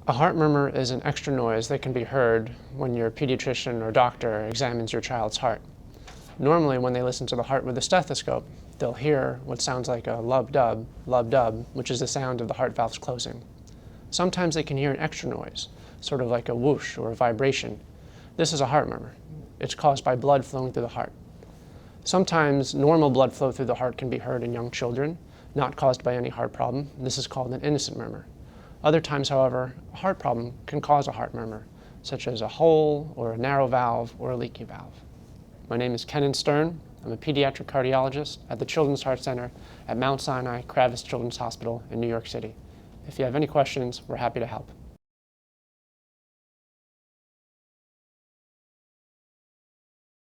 A heart murmur is an extra noise that can be heard when your pediatrician or doctor examines your child's heart. Normally, when they listen to the heart with a stethoscope, they'll hear what sounds like a lub-dub, which is the sound of the heart valves closing. Sometimes they can hear an extra noise, sort of like a whoosh or a vibration. This is a heart murmur. It's caused by blood flowing through the heart. Sometimes normal blood flow through the heart can be heard in young children, not caused by any heart problem. This is called an innocent murmur. Other times, however, a heart problem can cause a heart murmur, such as a hole or a narrow valve or a leaky valve. My name is Kenan Stern. I'm a pediatric cardiologist at the Children's Heart Center at Mount Sinai Kravis Children's Hospital in New York City. If you have any questions, we're happy to help.